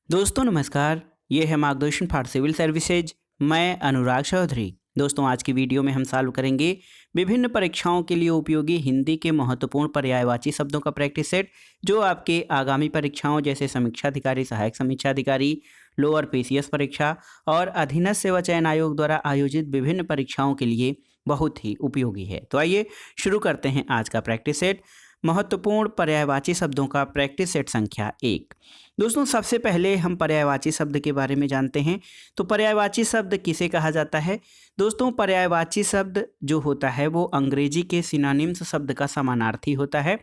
दोस्तों नमस्कार, ये है मार्गदर्शन फॉर सिविल सर्विसेज। मैं अनुराग चौधरी। दोस्तों आज की वीडियो में हम सॉल्व करेंगे विभिन्न परीक्षाओं के लिए उपयोगी हिंदी के महत्वपूर्ण पर्यायवाची शब्दों का प्रैक्टिस सेट, जो आपके आगामी परीक्षाओं जैसे समीक्षा अधिकारी, सहायक समीक्षा अधिकारी, लोअर पीसीएस परीक्षा और अधीनस्थ सेवा चयन आयोग द्वारा आयोजित विभिन्न परीक्षाओं के लिए बहुत ही उपयोगी है। तो आइए शुरू करते हैं आज का प्रैक्टिस सेट। महत्वपूर्ण पर्यायवाची शब्दों का प्रैक्टिस सेट संख्या 1। दोस्तों सबसे पहले हम पर्यायवाची शब्द के बारे में जानते हैं। तो पर्यायवाची शब्द किसे कहा जाता है? दोस्तों पर्यायवाची शब्द जो होता है वो अंग्रेजी के सिनोनिम्स शब्द का समानार्थी होता है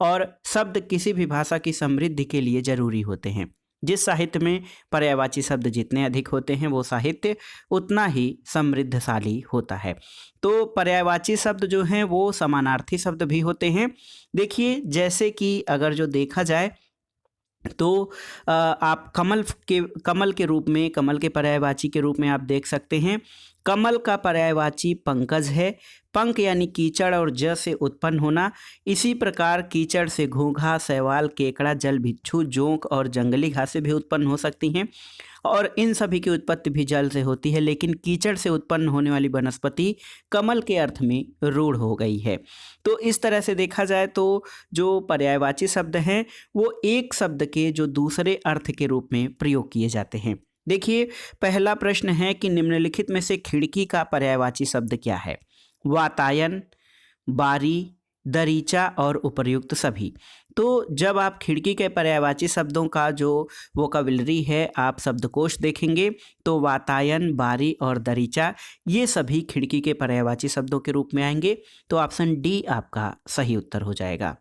और शब्द किसी भी भाषा की समृद्धि के लिए जरूरी होते हैं। जिस साहित्य में पर्यायवाची शब्द जितने अधिक होते हैं वो साहित्य उतना ही समृद्धशाली होता है। तो पर्यायवाची शब्द जो हैं वो समानार्थी शब्द भी होते हैं। देखिए जैसे कि अगर जो देखा जाए तो आप कमल के रूप में, कमल के पर्यायवाची के रूप में आप देख सकते हैं। कमल का पर्यायवाची पंकज है। पंक यानी कीचड़ और ज से उत्पन्न होना। इसी प्रकार कीचड़ से घोंघा, शैवाल, केकड़ा, जल बिच्छू, जोंक और जंगली घासें भी उत्पन्न हो सकती हैं और इन सभी की उत्पत्ति भी जल से होती है। लेकिन कीचड़ से उत्पन्न होने वाली वनस्पति कमल के अर्थ में रूढ़ हो गई है। तो इस तरह से देखा जाए तो जो पर्यायवाची शब्द हैं वो एक शब्द के जो दूसरे अर्थ के रूप में प्रयोग किए जाते हैं। देखिए पहला प्रश्न है कि निम्नलिखित में से खिड़की का पर्यायवाची शब्द क्या है? वातायन, बारी, दरीचा और उपर्युक्त सभी। तो जब आप खिड़की के पर्यायवाची शब्दों का जो वोकैबुलरी है आप शब्दकोश देखेंगे तो वातायन, बारी और दरीचा ये सभी खिड़की के पर्यायवाची शब्दों के रूप में आएंगे। तो ऑप्शन डी आपका सही उत्तर हो जाएगा।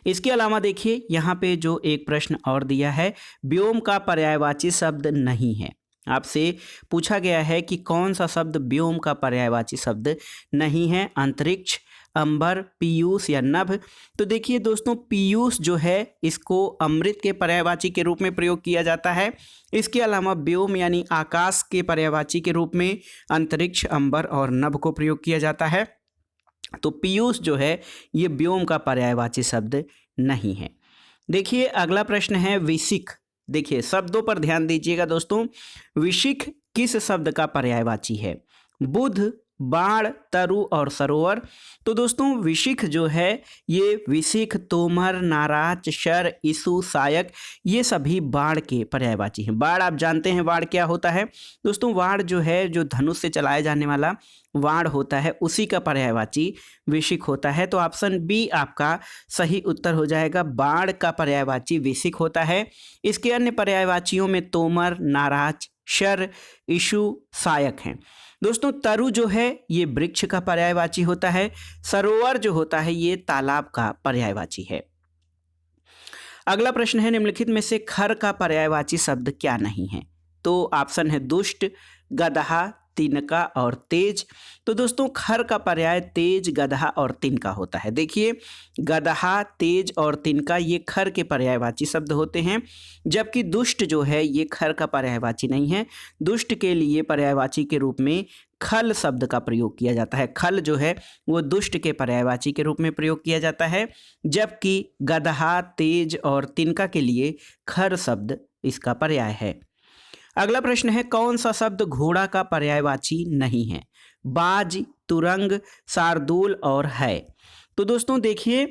इसके अलावा देखिए यहाँ पे जो एक प्रश्न और दिया है, व्योम का पर्यायवाची शब्द नहीं है। आपसे पूछा गया है कि कौन सा शब्द व्योम का पर्यायवाची शब्द नहीं है? अंतरिक्ष, अंबर, पीयूष या नभ। तो देखिए दोस्तों पीयूष जो है इसको अमृत के पर्यायवाची के रूप में प्रयोग किया जाता है। इसके अलावा व्योम यानी आकाश के पर्यायवाची के रूप में अंतरिक्ष, अंबर और नभ को प्रयोग किया जाता है। तो पीयूष जो है ये व्योम का पर्यायवाची शब्द नहीं है। देखिए अगला प्रश्न है विशिख। देखिए शब्दों पर ध्यान दीजिएगा दोस्तों। विशिख किस शब्द का पर्यायवाची है? बुध, बाण, तरु और सरोवर। तो दोस्तों विशिख जो है ये विशिख, तोमर, नाराज, शर, ईसु, सायक ये सभी बाण के पर्यायवाची हैं। बाण आप जानते हैं बाण क्या होता है? दोस्तों बाण जो है जो धनुष से चलाया जाने वाला बाण होता है उसी का पर्यायवाची विशिख होता है। तो ऑप्शन बी आपका सही उत्तर हो जाएगा। बाण का पर्यायवाची विशिख होता है। इसके अन्य पर्यायवाचियों में तोमर, नाराज, शर, ईशु, सायक हैं। दोस्तों तरु जो है ये वृक्ष का पर्यायवाची होता है। सरोवर जो होता है ये तालाब का पर्यायवाची है। अगला प्रश्न है निम्नलिखित में से खर का पर्यायवाची शब्द क्या नहीं है? तो ऑप्शन है दुष्ट, गदहा, तिनका और तेज। तो दोस्तों खर का पर्याय तेज, गदहा और तिनका होता है। देखिए गदहा, तेज और तिनका ये खर के पर्यायवाची शब्द होते हैं, जबकि दुष्ट जो है ये खर का पर्यायवाची नहीं है। दुष्ट के लिए पर्यायवाची के रूप में खल शब्द का प्रयोग किया जाता है। खल जो है वो दुष्ट के पर्यायवाची के रूप में प्रयोग किया जाता है, जबकि गदहा, तेज और तिनका के लिए खर शब्द इसका पर्याय है। अगला प्रश्न है कौन सा शब्द घोड़ा का पर्यायवाची नहीं है? बाज, तुरंग, शार्दूल और है। तो दोस्तों देखिए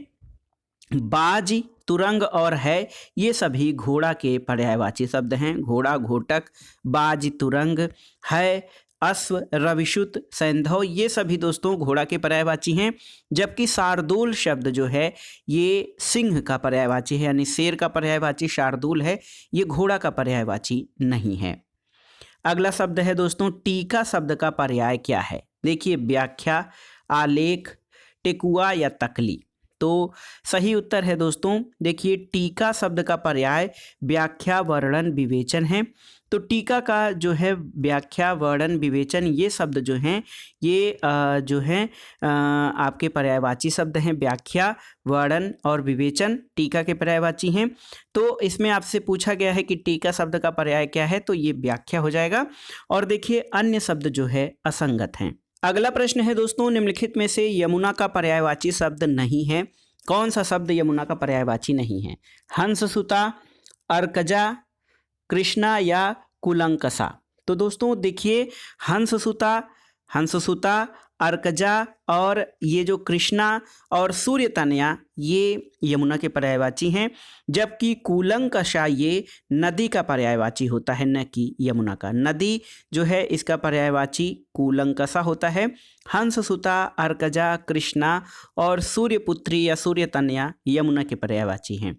बाज, तुरंग और है ये सभी घोड़ा के पर्यायवाची शब्द हैं। घोड़ा, घोटक, बाज, तुरंग, है, अश्व, रविशुत, सैंधव ये सभी दोस्तों घोड़ा के पर्यायवाची हैं, जबकि शार्दूल शब्द जो है ये सिंह का पर्यायवाची है, यानी शेर का पर्यायवाची शार्दूल है, ये घोड़ा का पर्यायवाची नहीं है। अगला शब्द है दोस्तों टीका शब्द का पर्याय क्या है? देखिए व्याख्या, आलेख, टेकुआ या तकली। तो सही उत्तर है दोस्तों देखिए टीका शब्द का पर्याय व्याख्या, वर्णन, विवेचन है। तो टीका का जो है व्याख्या, वर्णन, विवेचन ये शब्द जो हैं ये जो हैं आपके पर्यायवाची शब्द हैं। व्याख्या, वर्णन और विवेचन टीका के पर्यायवाची हैं। तो इसमें आपसे पूछा गया है कि टीका शब्द का पर्याय क्या है, तो ये व्याख्या हो जाएगा। और देखिए अन्य शब्द जो है असंगत हैं। अगला प्रश्न है दोस्तों निम्नलिखित में से यमुना का पर्यायवाची शब्द नहीं है। कौन सा शब्द यमुना का पर्यायवाची नहीं है? हंस सुता, अर्कजा, कृष्णा या कुलंकसा। तो दोस्तों देखिए हंससुता, अर्कजा और ये जो कृष्णा और सूर्य तनया ये यमुना के पर्यायवाची हैं, जबकि कूलंकषा ये नदी का पर्यायवाची होता है, न कि यमुना का। नदी जो है इसका पर्यायवाची कूलंकषा होता है। हंससुता, अर्कजा, कृष्णा और सूर्यपुत्री या सूर्य तनया यमुना के पर्यायवाची हैं।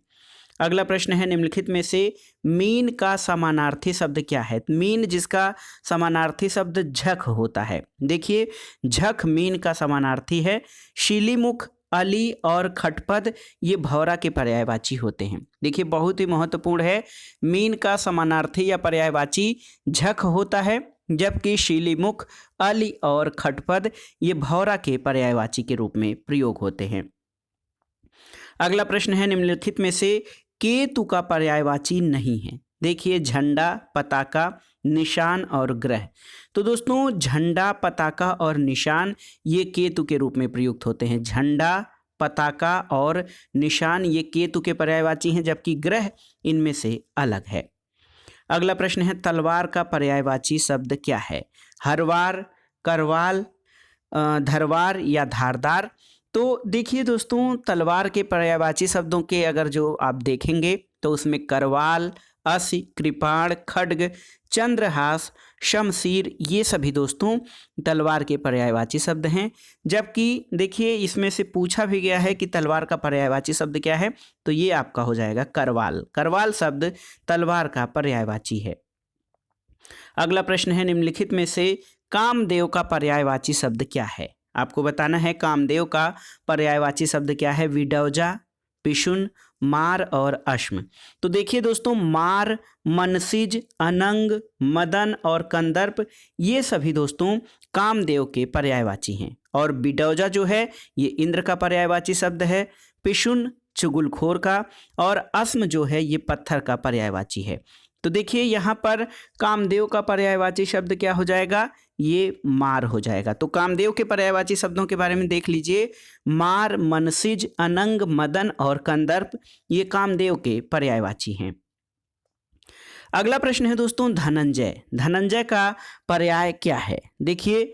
अगला प्रश्न है, निम्नलिखित में से मीन का समानार्थी शब्द क्या है? मीन जिसका समानार्थी शब्द झक होता है। देखिए झक मीन का समानार्थी है। शीलीमुख, अली और खटपद ये भौरा के पर्यायवाची होते हैं। देखिए बहुत ही महत्वपूर्ण है, मीन का समानार्थी या पर्यायवाची झक होता है, जबकि शीलीमुख, अली और खटपद ये भौरा के पर्यायवाची के रूप में प्रयोग होते हैं। अगला प्रश्न है, निम्नलिखित में से केतु का पर्यायवाची नहीं है। देखिए झंडा, पताका, निशान और ग्रह। तो दोस्तों झंडा, पताका और निशान ये केतु के रूप में प्रयुक्त होते हैं। झंडा, पताका और निशान ये केतु के पर्यायवाची हैं, जबकि ग्रह इनमें से अलग है। अगला प्रश्न है, तलवार का पर्यायवाची शब्द क्या है? हरवार, करवाल, धरवार या धारदार। तो देखिए दोस्तों तलवार के पर्यायवाची शब्दों के अगर जो आप देखेंगे तो उसमें करवाल, असी, कृपाण, खड्ग, चंद्रहास, शमशीर ये सभी दोस्तों तलवार के पर्यायवाची शब्द हैं। जबकि देखिए इसमें से पूछा भी गया है कि तलवार का पर्यायवाची शब्द क्या है, तो ये आपका हो जाएगा करवाल। करवाल शब्द तलवार का पर्यायवाची है। अगला प्रश्न है, निम्नलिखित में से कामदेव का पर्यायवाची शब्द क्या है? आपको बताना है कामदेव का पर्यायवाची शब्द क्या है। विडौजा, पिशुन, मार और अश्म। तो देखिए दोस्तों मार, मनसिज, अनंग, मदन और कंदर्प ये सभी दोस्तों कामदेव के पर्यायवाची हैं। और बिडौजा जो है ये इंद्र का पर्यायवाची शब्द है, पिशुन चुगलखोर का और अश्म जो है ये पत्थर का पर्यायवाची है। तो देखिए यहाँ पर कामदेव का पर्यायवाची शब्द क्या हो जाएगा, ये मार हो जाएगा। तो कामदेव के पर्यायवाची शब्दों के बारे में देख लीजिए, मार, मनसिज, अनंग, मदन और कंदर्प ये कामदेव के पर्यायवाची हैं। अगला प्रश्न है दोस्तों धनंजय। धनंजय का पर्याय क्या है? देखिए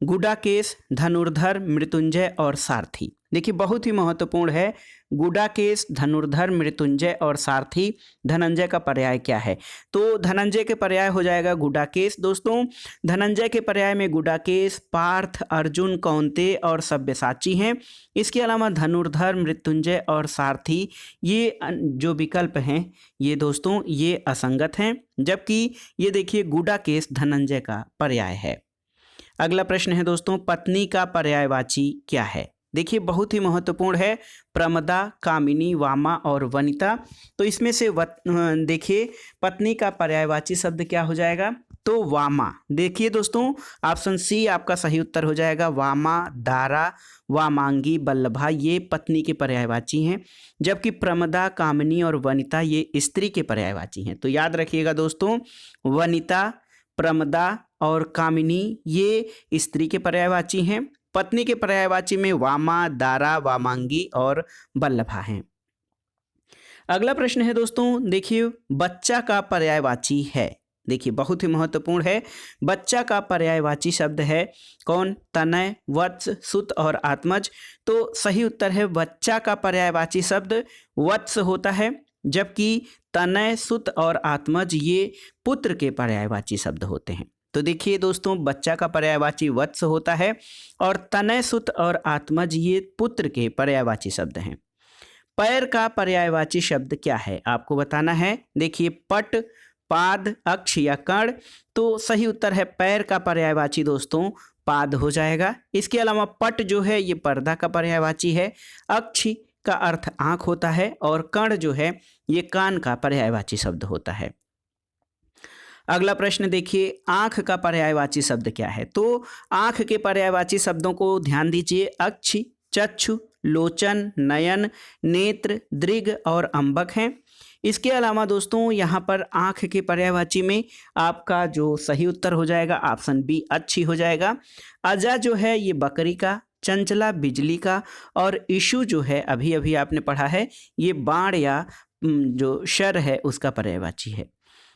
गुडाकेश, धनुर्धर, मृत्युंजय और सारथी। देखिए बहुत ही महत्वपूर्ण है, गुडाकेश, धनुर्धर, मृत्युंजय और सारथी धनंजय का पर्याय क्या है? तो धनंजय के पर्याय हो जाएगा गुडाकेश। दोस्तों धनंजय के पर्याय में गुडाकेश, पार्थ, अर्जुन, कौंतेय और सब्यसाची हैं। इसके अलावा धनुर्धर, मृत्युंजय और सारथी ये जो विकल्प हैं ये दोस्तों ये असंगत हैं, जबकि ये देखिए गुडाकेश धनंजय का पर्याय है। अगला प्रश्न है दोस्तों पत्नी का पर्यायवाची क्या है? देखिए बहुत ही महत्वपूर्ण है, प्रमदा, कामिनी, वामा और वनिता। तो इसमें से देखिए पत्नी का पर्यायवाची शब्द क्या हो जाएगा, तो वामा। देखिए दोस्तों ऑप्शन सी आपका सही उत्तर हो जाएगा। वामा, दारा, वामांगी, बल्लभा ये पत्नी के पर्यायवाची हैं, जबकि प्रमदा, कामिनी और वनिता ये स्त्री के पर्यायवाची हैं। तो याद रखिएगा दोस्तों वनिता, प्रमदा और कामिनी ये स्त्री के पर्यायवाची हैं। पत्नी के पर्यायवाची में वामा, दारा, वामांगी और बल्लभा हैं। अगला प्रश्न है दोस्तों देखिए बच्चा का पर्यायवाची है। देखिए बहुत ही महत्वपूर्ण है, बच्चा का पर्यायवाची शब्द है कौन? तनय, वत्स, सुत और आत्मज। तो सही उत्तर है बच्चा का पर्यायवाची शब्द वत्स होता है, जबकि तनय, सुत और आत्मज ये पुत्र के पर्यायवाची शब्द होते हैं। तो देखिए दोस्तों बच्चा का पर्यायवाची वत्स होता है और तनय, सुत और आत्मज ये पुत्र के पर्यायवाची शब्द हैं। पैर का पर्यायवाची शब्द क्या है? आपको बताना है। देखिए पट, पाद, अक्ष या कर्ण। तो सही उत्तर है पैर का पर्यायवाची दोस्तों पाद हो जाएगा। इसके अलावा पट जो है ये पर्दा का पर्यायवाची है, अक्ष का अर्थ आँख होता है और कर्ण जो है ये कान का पर्यायवाची शब्द होता है। अगला प्रश्न देखिए आँख का पर्यायवाची शब्द क्या है? तो आँख के पर्यायवाची शब्दों को ध्यान दीजिए, अक्ष, चक्षु, लोचन, नयन, नेत्र, दृग और अंबक हैं। इसके अलावा दोस्तों यहाँ पर आँख के पर्यायवाची में आपका जो सही उत्तर हो जाएगा ऑप्शन बी अच्छी हो जाएगा। अजा जो है ये बकरी का, चंचला बिजली का और इशू जो है अभी अभी आपने पढ़ा है ये बाण या जो शर है उसका पर्यायवाची है।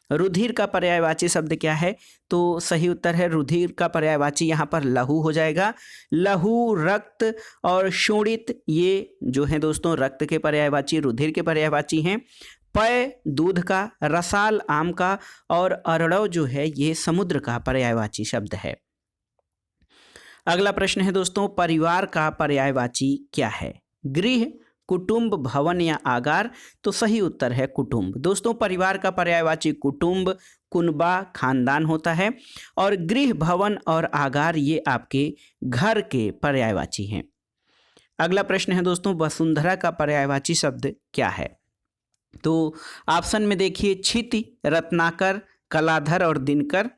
रुधिर का पर्यायवाची शब्द क्या है? तो सही उत्तर है रुधिर का पर्यायवाची यहाँ पर लहू हो जाएगा। लहू, रक्त और शोणित ये जो है दोस्तों रक्त के पर्यायवाची, रुधिर के पर्यायवाची हैं। पय दूध का, रसाल आम का और अरड़व जो है ये समुद्र का पर्यायवाची शब्द है। अगला प्रश्न है दोस्तों, परिवार का पर्यायवाची क्या है? गृह, कुटुंब, भवन या आगार? तो सही उत्तर है कुटुंब। दोस्तों परिवार का पर्यायवाची कुटुंब, कुनबा, खानदान होता है और गृह, भवन और आगार ये आपके घर के पर्यायवाची हैं। अगला प्रश्न है दोस्तों, वसुंधरा का पर्यायवाची शब्द क्या है? तो ऑप्शन में देखिए क्षिति, रत्नाकर, कलाधर और दिनकर।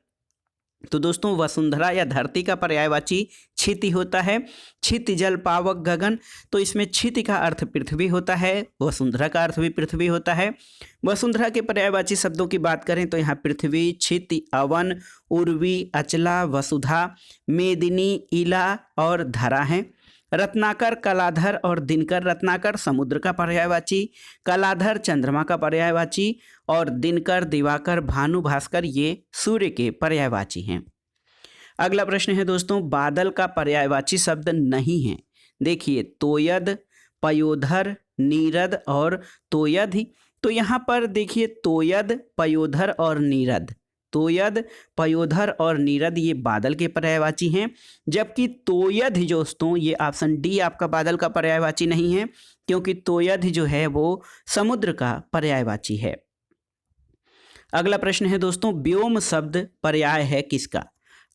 तो दोस्तों वसुंधरा या धरती का पर्यायवाची क्षिति होता है। क्षिति जल पावक गगन, तो इसमें क्षिति का अर्थ पृथ्वी होता है, वसुंधरा का अर्थ भी पृथ्वी होता है। वसुंधरा के पर्यायवाची शब्दों की बात करें तो यहाँ पृथ्वी, क्षिति, अवन, उर्वी, अचला, वसुधा, मेदिनी, इला और धरा हैं। रत्नाकर, कलाधर और दिनकर, रत्नाकर समुद्र का पर्यायवाची, कलाधर चंद्रमा का पर्यायवाची और दिनकर, दिवाकर, भानु, भास्कर ये सूर्य के पर्यायवाची हैं। अगला प्रश्न है दोस्तों, बादल का पर्यायवाची शब्द नहीं है। देखिए तोयद, पयोधर, नीरद और तोयध। तो यहाँ पर देखिए तोयद, पयोधर और नीरद, तोयद, पयोधर और नीरद ये बादल के पर्यायवाची हैं, जबकि तोयद दोस्तों ये ऑप्शन डी आपका बादल का पर्यायवाची नहीं है, क्योंकि तोयद जो है वो समुद्र का पर्यायवाची है। अगला प्रश्न है दोस्तों, व्योम शब्द पर्याय है किसका?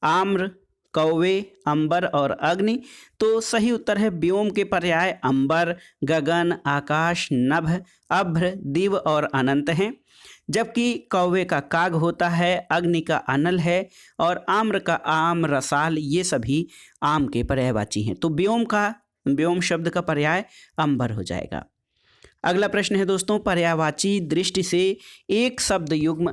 आम्र, कौवे, अंबर और अग्नि। तो सही उत्तर है व्योम के पर्याय अंबर, गगन, आकाश, नभ, अभ्र, दिव और अनंत हैं, जबकि कौवे का काग होता है, अग्नि का अनल है और आम्र का आम, रसाल ये सभी आम के पर्यायवाची हैं। तो व्योम शब्द का पर्याय अंबर हो जाएगा। अगला प्रश्न है दोस्तों, पर्यायवाची दृष्टि से एक शब्द युग्म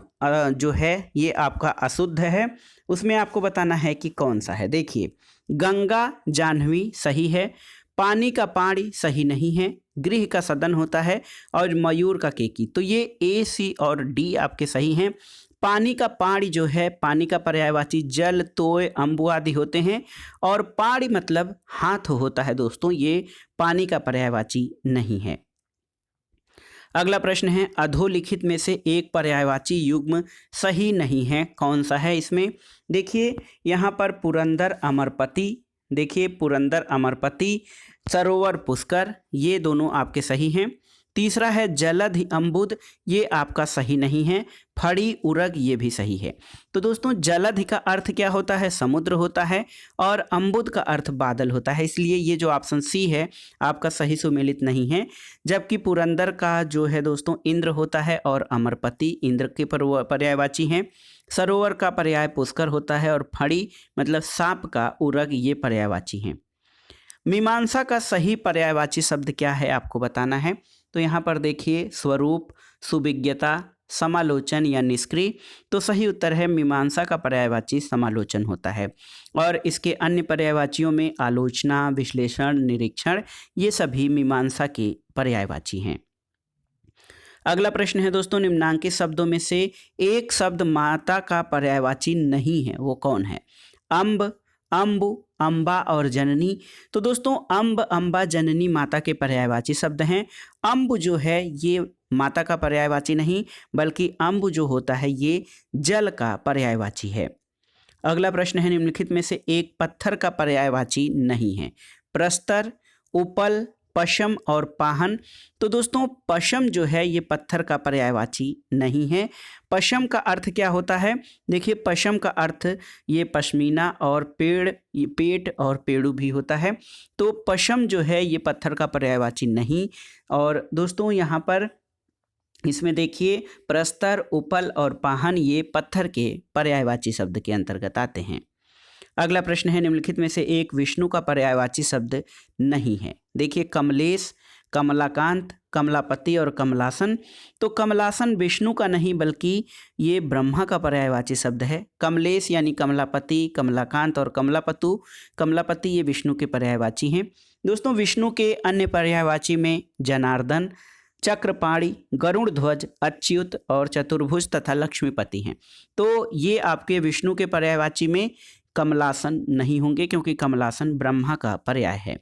जो है ये आपका अशुद्ध है, उसमें आपको बताना है कि कौन सा है। देखिए गंगा, जाह्नवी सही है, पानी का पाड़ी सही नहीं है, गृह का सदन होता है और मयूर का केकी। तो ये ए, सी और डी आपके सही हैं। पानी का पाड़ी जो है पानी का पर्यायवाची जल, तोय, अम्बु आदि होते हैं और पाड़ी मतलब हाथ होता है दोस्तों, ये पानी का पर्यायवाची नहीं है। अगला प्रश्न है, अधोलिखित में से एक पर्यायवाची युग्म सही नहीं है, कौन सा है इसमें? देखिए यहाँ पर पुरंदर, अमरपति, देखिए पुरंदर, अमरपति, सरोवर, पुष्कर ये दोनों आपके सही हैं। तीसरा है जलधि, अम्बुद ये आपका सही नहीं है। फड़ी, उरग ये भी सही है। तो दोस्तों जलधि का अर्थ क्या होता है? समुद्र होता है और अम्बुद का अर्थ बादल होता है, इसलिए ये जो ऑप्शन सी है आपका सही सुमेलित नहीं है। जबकि पुरंदर का जो है दोस्तों इंद्र होता है और अमरपति इंद्र के पर्यायवाची हैं। सरोवर का पर्याय पुष्कर होता है और फड़ी मतलब सांप का उरग ये पर्यायवाची हैं। मीमांसा का सही पर्यायवाची शब्द क्या है आपको बताना है। तो यहाँ पर देखिए स्वरूप, सुविज्ञता, समालोचन या निष्क्रिय। तो सही उत्तर है मीमांसा का पर्यायवाची समालोचन होता है और इसके अन्य पर्यायवाचियों में आलोचना, विश्लेषण, निरीक्षण ये सभी मीमांसा के पर्यायवाची हैं। अगला प्रश्न है दोस्तों, निम्नांकित शब्दों में से एक शब्द माता का पर्यायवाची नहीं है, वो कौन है? अम्ब, अम्बु, अम्बा और जननी। तो दोस्तों अम्ब, अम्बा, जननी माता के पर्यायवाची शब्द हैं। अम्ब जो है ये माता का पर्यायवाची नहीं, बल्कि अम्ब जो होता है ये जल का पर्यायवाची है। अगला प्रश्न है, निम्नलिखित में से एक पत्थर का पर्यायवाची नहीं है। प्रस्तर, उपल, पशम और पाहन। तो दोस्तों पशम जो है ये पत्थर का पर्यायवाची नहीं है। पशम का अर्थ क्या होता है? देखिए पशम का अर्थ ये पश्मीना और पेड़, ये पेट और पेड़ू भी होता है। तो पशम जो है ये पत्थर का पर्यायवाची नहीं। और दोस्तों यहाँ पर इसमें देखिए प्रस्तर, उपल और पाहन ये पत्थर के पर्यायवाची शब्द के अंतर्गत आते हैं। अगला प्रश्न है, निम्नलिखित में से एक विष्णु का पर्यायवाची शब्द नहीं है। देखिए कमलेश, कमलाकांत, कमलापति और कमलासन। तो कमलासन विष्णु का नहीं बल्कि ये ब्रह्मा का पर्यायवाची शब्द है। कमलेश यानी कमलापति, कमलाकांत और कमलापतु, कमलापति ये विष्णु के पर्यायवाची हैं। दोस्तों विष्णु के अन्य पर्यायवाची में जनार्दन, चक्रपाणी, गरुड़ ध्वज, अच्युत और चतुर्भुज तथा लक्ष्मीपति हैं। तो ये आपके विष्णु के पर्यायवाची में कमलासन नहीं होंगे, क्योंकि कमलासन ब्रह्मा का पर्याय है।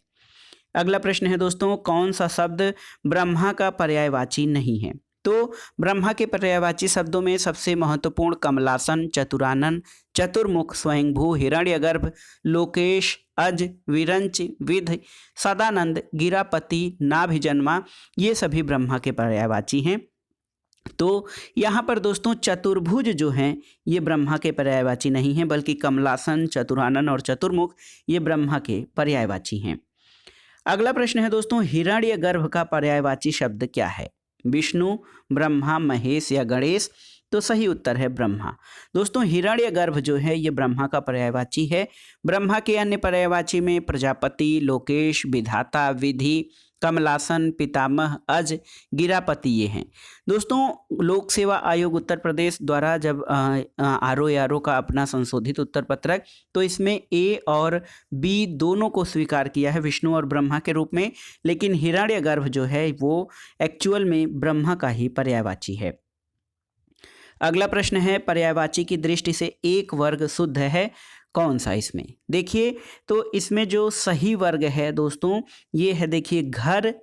अगला प्रश्न है दोस्तों, कौन सा शब्द ब्रह्मा का पर्यायवाची नहीं है? तो ब्रह्मा के पर्यायवाची शब्दों में सबसे महत्वपूर्ण कमलासन, चतुरानन, चतुर्मुख, स्वयंभू, हिरण्यगर्भ, लोकेश, अज, विरंच, विध, सदानंद, गिरापति, नाभिजन्मा, ये सभी ब्रह्मा के पर्यायवाची हैं। तो यहाँ पर दोस्तों चतुर्भुज जो हैं ये ब्रह्मा के पर्यायवाची नहीं हैं, बल्कि कमलासन, चतुरानन और चतुर्मुख ये ब्रह्मा के पर्यायवाची हैं। अगला प्रश्न है दोस्तों, हिरण्यगर्भ का पर्यायवाची शब्द क्या है? विष्णु, ब्रह्मा, महेश या गणेश? तो सही उत्तर है ब्रह्मा। दोस्तों हिरण्यगर्भ जो है ये ब्रह्मा का पर्यायवाची है। ब्रह्मा के अन्य पर्यायवाची में प्रजापति, लोकेश, विधाता, विधि, कमलासन, पितामह, अज, गिरापति ये हैं। दोस्तों लोक सेवा आयोग उत्तर प्रदेश द्वारा जब RO का अपना संशोधित उत्तर पत्रक, तो इसमें A और B दोनों को स्वीकार किया है विष्णु और ब्रह्मा के रूप में, लेकिन हिरण्यगर्भ जो है वो एक्चुअल में ब्रह्मा का ही पर्यायवाची है। अगला प्रश्न है, पर्यायवाची की दृष्टि से एक वर्ग शुद्ध है, कौन सा? इसमें देखिए, तो इसमें जो सही वर्ग है दोस्तों ये है, देखिए घर,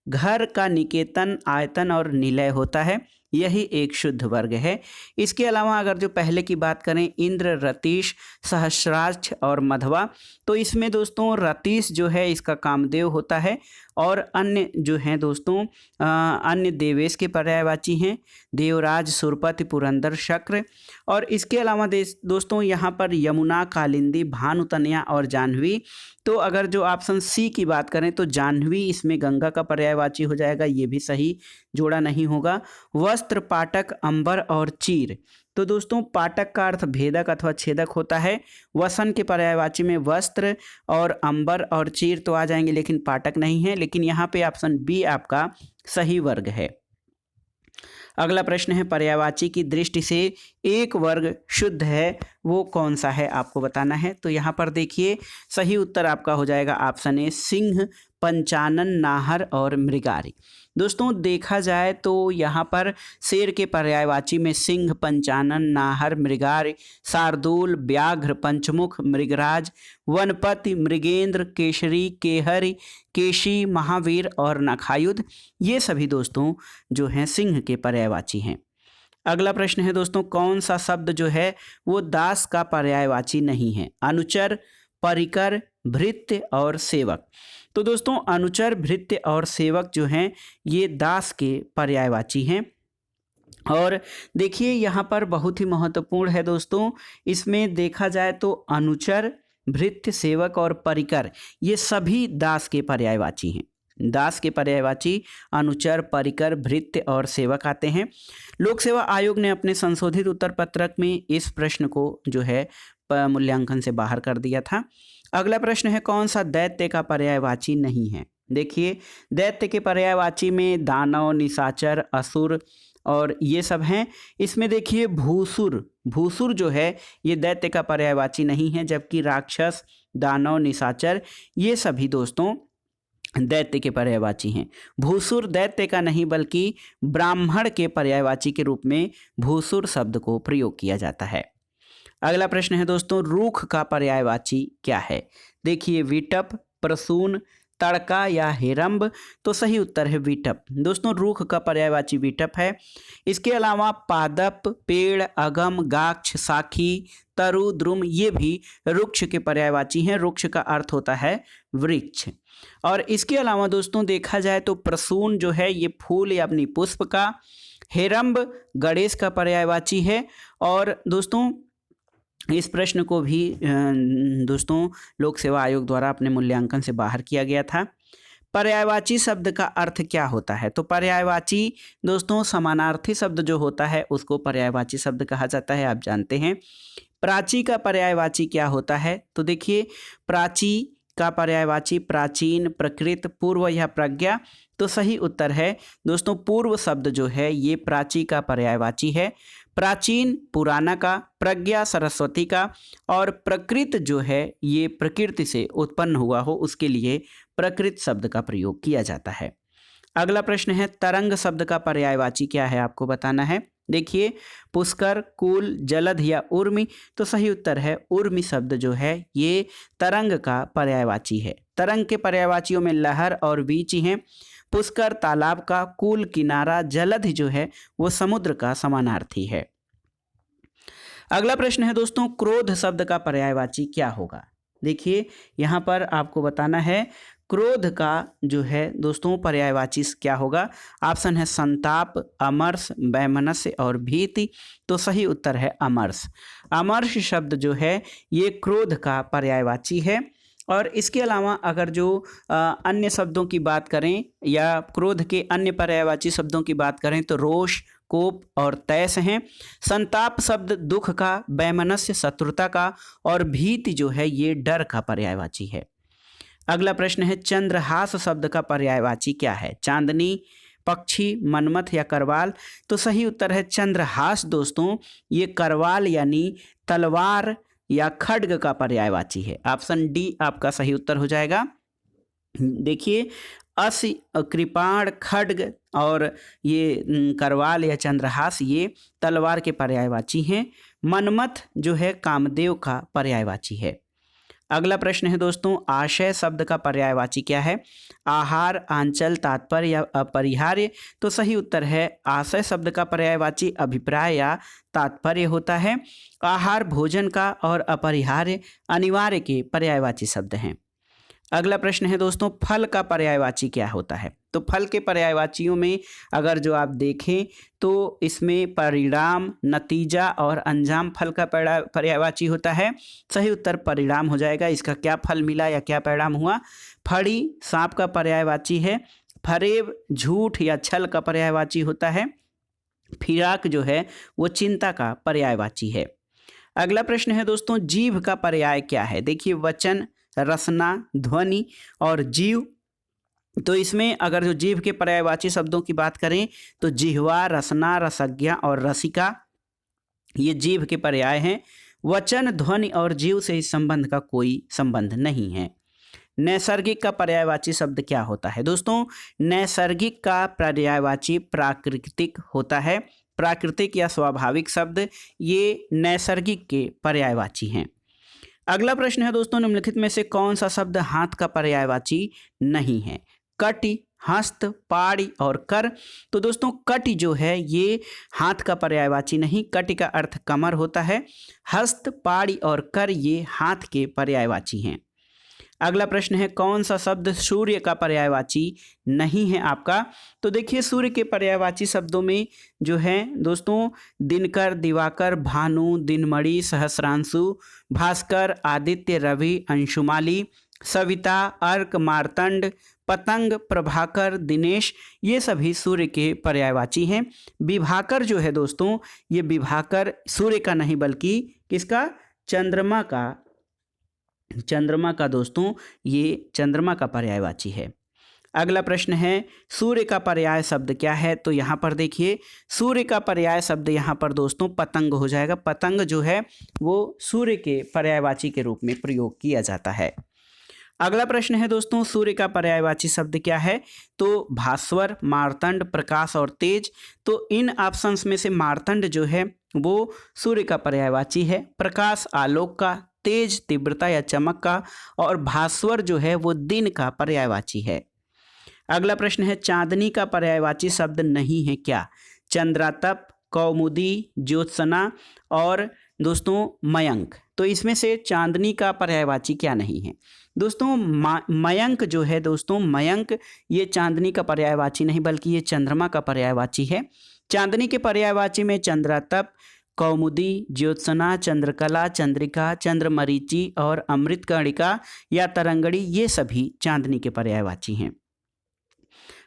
घर का निकेतन, आयतन और निलय होता है, यही एक शुद्ध वर्ग है। इसके अलावा अगर जो पहले की बात करें, इंद्र, रतीश, सहस्राक्ष और मधवा, तो इसमें दोस्तों रतीश जो है इसका कामदेव होता है, और अन्य जो हैं दोस्तों अन्य देवेश के पर्यायवाची हैं, देवराज, सुरपति, पुरंदर, शक्र। और इसके अलावा दोस्तों यहाँ पर यमुना, कालिंदी, भानुतनया और जाह्नवी। तो अगर जो ऑप्शन सी की बात करें तो जाह्नवी इसमें गंगा का पर्यायवाची हो जाएगा, ये भी सही जोड़ा नहीं होगा। वस्त्र, पाटक, अंबर और चीर, तो दोस्तों पाटक का अर्थ भेदक अथवा छेदक होता है। वसन के पर्यायवाची में वस्त्र और अंबर और चीर तो आ जाएंगे, लेकिन पाटक नहीं है, लेकिन यहाँ पे ऑप्शन बी आपका सही वर्ग है। अगला प्रश्न है, पर्यायवाची की दृष्टि से एक वर्ग शुद्ध है, वो कौन सा है आपको बताना है। तो यहाँ पर देखिए सही उत्तर आपका हो जाएगा ऑप्शन ए, सिंह, पंचानन, नाहर और मृगारी। दोस्तों देखा जाए तो यहाँ पर शेर के पर्यायवाची में सिंह, पंचानन, नाहर, मृगार, शार्दूल, व्याघ्र, पंचमुख, मृगराज, वनपति, मृगेंद्र, केशरी, केहरी, केशी, महावीर और नखायुध, ये सभी दोस्तों जो हैं सिंह के पर्यायवाची हैं। अगला प्रश्न है दोस्तों, कौन सा शब्द जो है वो दास का पर्यायवाची नहीं है? अनुचर, परिकर, भृत्य और सेवक। तो दोस्तों अनुचर, भृत्य और सेवक जो हैं ये दास के पर्यायवाची हैं। और देखिए यहाँ पर बहुत ही महत्वपूर्ण है दोस्तों, इसमें देखा जाए तो अनुचर, भृत्य, सेवक और परिकर ये सभी दास के पर्यायवाची हैं। दास के पर्यायवाची अनुचर, परिकर, भृत्य और सेवक आते हैं। लोक सेवा आयोग ने अपने संशोधित उत्तर पत्रक में इस प्रश्न को जो है मूल्यांकन से बाहर कर दिया था। अगला प्रश्न है, कौन सा दैत्य का पर्यायवाची नहीं है? देखिए दैत्य के पर्यायवाची में दानव, निशाचर, असुर और ये सब हैं। इसमें देखिए भूसुर, भूसुर जो है ये दैत्य का पर्यायवाची नहीं है, जबकि राक्षस, दानव, निशाचर ये सभी दोस्तों दैत्य के पर्यायवाची हैं। भूसुर दैत्य का नहीं बल्कि ब्राह्मण के पर्यायवाची के रूप में भूसुर शब्द को प्रयोग किया जाता है। अगला प्रश्न है दोस्तों, रूख का पर्यायवाची क्या है? देखिए विटप, प्रसून, तड़का या हेरंब। तो सही उत्तर है विटप। दोस्तों रूख का पर्यायवाची विटप है। इसके अलावा पादप, पेड़, अगम, गाक्ष, साखी, तरु, द्रुम ये भी वृक्ष के पर्यायवाची हैं। वृक्ष का अर्थ होता है वृक्ष। और इसके अलावा दोस्तों देखा जाए तो प्रसून जो है ये फूल या अपनी पुष्प का, हेरंब गणेश का पर्यायवाची है। और दोस्तों इस प्रश्न को भी दोस्तों लोक सेवा आयोग द्वारा अपने मूल्यांकन से बाहर किया गया था। पर्यायवाची शब्द का अर्थ क्या होता है? तो पर्यायवाची दोस्तों समानार्थी शब्द जो होता है उसको पर्यायवाची शब्द कहा जाता है, आप जानते हैं। प्राची का पर्यायवाची क्या होता है? तो देखिए प्राची का पर्यायवाची प्राचीन, प्रकृत, पूर्व या प्रज्ञा। तो सही उत्तर है दोस्तों पूर्व शब्द जो है ये प्राची का पर्यायवाची है। प्राचीन पुराना का, प्रज्ञा सरस्वती का और प्रकृत जो है ये प्रकृति से उत्पन्न हुआ हो उसके लिए प्रकृत शब्द का प्रयोग किया जाता है। अगला प्रश्न है तरंग शब्द का पर्यायवाची क्या है, आपको बताना है। देखिए पुष्कर, कूल, जलद या उर्मी, तो सही उत्तर है उर्मी शब्द जो है ये तरंग का पर्यायवाची है। तरंग के पर्यायवाचियों में लहर और बीच हैं। पुष्कर तालाब का, कूल किनारा, जलद जो है वो समुद्र का समानार्थी है। अगला प्रश्न है दोस्तों क्रोध शब्द का पर्यायवाची क्या होगा। देखिए यहाँ पर आपको बताना है क्रोध का जो है दोस्तों पर्यायवाची क्या होगा। ऑप्शन है संताप, अमर्ष, वैमनस्य और भीति, तो सही उत्तर है अमर्ष। अमर्ष शब्द जो है ये क्रोध का पर्यायवाची है। और इसके अलावा अगर जो अन्य शब्दों की बात करें या क्रोध के अन्य पर्यायवाची शब्दों की बात करें तो रोष, कोप और तैस हैं। संताप शब्द दुख का, वैमनस्य शत्रुता का और भीति जो है ये डर का पर्यायवाची है। अगला प्रश्न है चंद्रहास शब्द का पर्यायवाची क्या है। चांदनी, पक्षी, मनमथ या करवाल, तो सही उत्तर है चंद्रहास दोस्तों ये करवाल यानी तलवार या खड्ग का पर्यायवाची है। ऑप्शन डी आपका सही उत्तर हो जाएगा। देखिए अस, कृपाण, खड्ग और ये करवाल या चंद्रहास ये तलवार के पर्यायवाची हैं। मनमथ जो है कामदेव का पर्यायवाची है। अगला प्रश्न है दोस्तों आशय शब्द का पर्यायवाची क्या है। आहार, आंचल, तात्पर्य या अपरिहार्य, तो सही उत्तर है आशय शब्द का पर्यायवाची अभिप्राय या तात्पर्य होता है। आहार भोजन का और अपरिहार्य अनिवार्य के पर्यायवाची शब्द हैं। अगला प्रश्न है दोस्तों फल का पर्यायवाची क्या होता है। तो फल के पर्यायवाचियों में अगर जो आप देखें तो इसमें परिणाम, नतीजा और अंजाम फल का पर्यायवाची होता है। सही उत्तर परिणाम हो जाएगा। इसका क्या फल मिला या क्या परिणाम हुआ। फड़ी सांप का पर्यायवाची है। फरेब झूठ या छल का पर्यायवाची होता है। फिराक जो है वो चिंता का पर्यायवाची है। अगला प्रश्न है दोस्तों जीभ का पर्याय क्या है। देखिए वचन, रसना, ध्वनि और जीव, तो इसमें अगर जो जीभ के पर्यायवाची शब्दों की बात करें तो जिह्वा, रसना, रसज्ञा और रसिका ये जीभ के पर्याय हैं। वचन, ध्वनि और जीव से इस संबंध का कोई संबंध नहीं है। नैसर्गिक का पर्यायवाची शब्द क्या होता है। दोस्तों नैसर्गिक का पर्यायवाची प्राकृतिक होता है। प्राकृतिक या स्वाभाविक शब्द ये नैसर्गिक के पर्यायवाची हैं। अगला प्रश्न है दोस्तों निम्नलिखित में से कौन सा शब्द हाथ का पर्यायवाची नहीं है। कटि, हस्त, पाड़ी और कर, तो दोस्तों कटि जो है ये हाथ का पर्यायवाची नहीं। कटि का अर्थ कमर होता है। हस्त, पाड़ी और कर ये हाथ के पर्यायवाची हैं। अगला प्रश्न है कौन सा शब्द सूर्य का पर्यायवाची नहीं है आपका। तो देखिए सूर्य के पर्यायवाची शब्दों में जो है दोस्तों दिनकर, दिवाकर, भानु, दिनमणि, सहस्रांशु, भास्कर, आदित्य, रवि, अंशुमाली, सविता, अर्क, मार्तंड, पतंग, प्रभाकर, दिनेश ये सभी सूर्य के पर्यायवाची हैं। विभाकर जो है दोस्तों ये विभाकर सूर्य का नहीं बल्कि किसका, चंद्रमा का दोस्तों ये चंद्रमा का पर्यायवाची है। अगला प्रश्न है सूर्य का पर्याय शब्द क्या है। तो यहाँ पर देखिए सूर्य का पर्याय शब्द यहाँ पर दोस्तों पतंग हो जाएगा। पतंग जो है वो सूर्य के पर्यायवाची के रूप में प्रयोग किया जाता है। अगला प्रश्न है दोस्तों सूर्य का पर्यायवाची शब्द क्या है। तो भास्वर, मार्तंड, प्रकाश और तेज, तो इन ऑप्शंस में से मार्तंड जो है वो सूर्य का पर्यायवाची है। प्रकाश आलोक का, तेज तीव्रता या चमक का और भास्वर जो है वो दिन का पर्यायवाची है। अगला प्रश्न है चांदनी का पर्यायवाची शब्द नहीं है क्या। चंद्रातप, कौमुदी, ज्योत्सना और दोस्तों मयंक, तो इसमें से चांदनी का पर्यायवाची क्या नहीं है। दोस्तों मयंक जो है दोस्तों मयंक ये चांदनी का पर्यायवाची नहीं बल्कि ये चंद्रमा का पर्यायवाची है। चांदनी के पर्यायवाची में चंद्रातप, कौमुदी, ज्योत्सना, चंद्रकला, चंद्रिका, चंद्रमरीचि और अमृतकणिका या तरंगड़ी ये सभी चांदनी के पर्यायवाची हैं।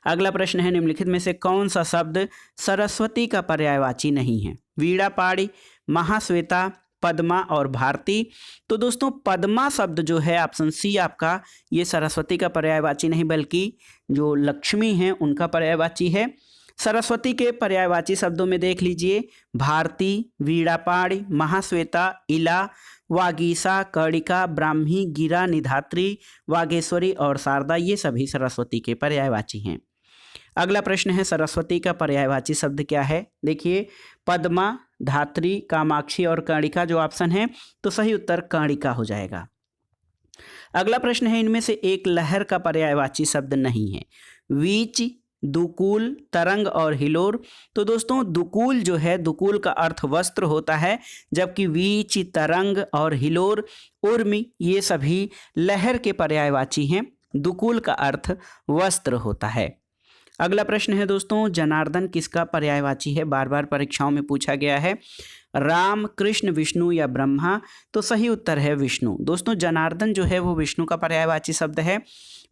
अगला प्रश्न है निम्नलिखित में से कौन सा शब्द सरस्वती का पर्यायवाची नहीं है। वीणा, पाड़ी, महाश्वेता, पद्मा और भारती, तो दोस्तों पद्मा शब्द जो है ऑप्शन सी आपका ये सरस्वती का पर्यायवाची नहीं बल्कि जो लक्ष्मी हैं उनका पर्यायवाची है। सरस्वती के पर्यायवाची शब्दों में देख लीजिए भारती, वीणापाणी, महाश्वेता, इला, वागीसा, कर्णिका, ब्राह्मी, गिरा, निधात्री, वागेश्वरी और शारदा ये सभी सरस्वती के पर्यायवाची हैं। अगला प्रश्न है सरस्वती का पर्यायवाची शब्द क्या है। देखिए पद्मा, धात्री, कामाक्षी और कर्णिका जो ऑप्शन है, तो सही उत्तर कर्णिका हो जाएगा। अगला प्रश्न है इनमें से एक लहर का पर्यायवाची शब्द नहीं है। वीच, दुकूल, तरंग और हिलोर। तो दोस्तों दुकूल जो है, दुकूल का अर्थ वस्त्र होता है, जबकि वीच, तरंग और हिलोर, उर्मी ये सभी लहर के पर्यायवाची हैं। दुकूल का अर्थ वस्त्र होता है। अगला प्रश्न है दोस्तों जनार्दन किसका पर्यायवाची है, बार बार परीक्षाओं में पूछा गया है। राम, कृष्ण, विष्णु या ब्रह्मा। तो सही उत्तर है विष्णु। दोस्तों जनार्दन जो है वो विष्णु का पर्यायवाची शब्द है।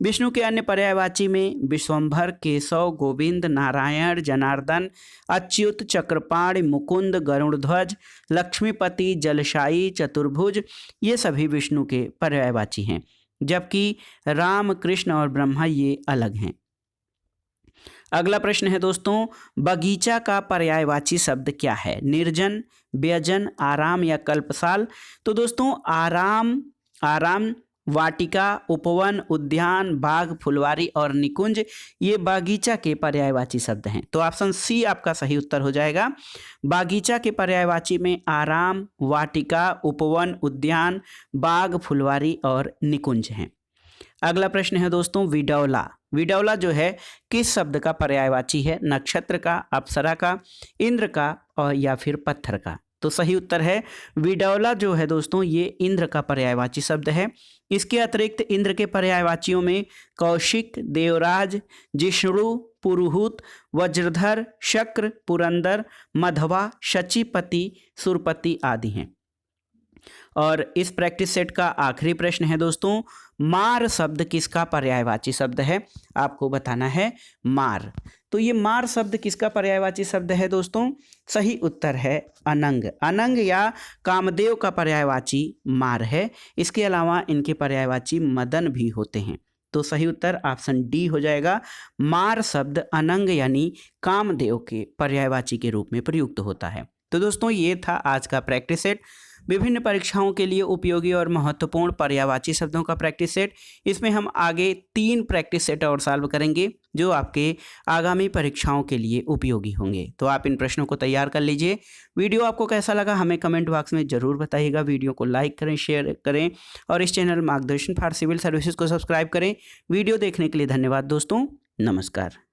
विष्णु के अन्य पर्यायवाची में विश्वंभर, केशव, गोविंद, नारायण, जनार्दन, अच्युत, चक्रपाणि, मुकुंद, गरुड़ध्वज, लक्ष्मीपति, जलशायी, चतुर्भुज ये सभी विष्णु के पर्यायवाची हैं, जबकि राम, कृष्ण और ब्रह्मा ये अलग हैं। अगला प्रश्न है दोस्तों बगीचा का पर्यायवाची शब्द क्या है। निर्जन, व्यजन, आराम या कल्पसाल। तो दोस्तों आराम, वाटिका, उपवन, उद्यान, बाग, फुलवारी और निकुंज ये बागीचा के पर्यायवाची शब्द हैं। तो ऑप्शन सी आपका सही उत्तर हो जाएगा। बागीचा के पर्यायवाची में आराम, वाटिका, उपवन, उद्यान, बाग, फुलवारी और निकुंज हैं। अगला प्रश्न है दोस्तों विडौला। विडौला जो है किस शब्द का पर्यायवाची है। नक्षत्र का, अप्सरा का, इंद्र का और या फिर पत्थर का। तो सही उत्तर है विडौला जो है दोस्तों ये इंद्र का पर्यायवाची शब्द है। इसके अतिरिक्त इंद्र के पर्यायवाचियों में कौशिक, देवराज, जिष्णु, पुरुहूत, वज्रधर, शक्र, पुरंदर, मधवा, शचीपति, सुरपति आदि हैं। और इस प्रैक्टिस सेट का आखिरी प्रश्न है दोस्तों मार शब्द किसका पर्यायवाची शब्द है। आपको बताना है मार। तो ये मार शब्द किसका पर्यायवाची शब्द है दोस्तों। सही उत्तर है अनंग। अनंग या कामदेव का पर्यायवाची मार है। इसके अलावा इनके पर्यायवाची मदन भी होते हैं। तो सही उत्तर ऑप्शन डी हो जाएगा। मार शब्द अनंग यानी कामदेव के पर्यायवाची के रूप में प्रयुक्त होता है। तो दोस्तों ये था आज का प्रैक्टिस सेट, विभिन्न परीक्षाओं के लिए उपयोगी और महत्वपूर्ण पर्यायवाची शब्दों का प्रैक्टिस सेट। इसमें हम आगे 3 प्रैक्टिस सेट और सॉल्व करेंगे जो आपके आगामी परीक्षाओं के लिए उपयोगी होंगे। तो आप इन प्रश्नों को तैयार कर लीजिए। वीडियो आपको कैसा लगा हमें कमेंट बॉक्स में ज़रूर बताइएगा। वीडियो को लाइक करें, शेयर करें और इस चैनल मार्गदर्शन फॉर सिविल सर्विसेज को सब्सक्राइब करें। वीडियो देखने के लिए धन्यवाद दोस्तों। नमस्कार।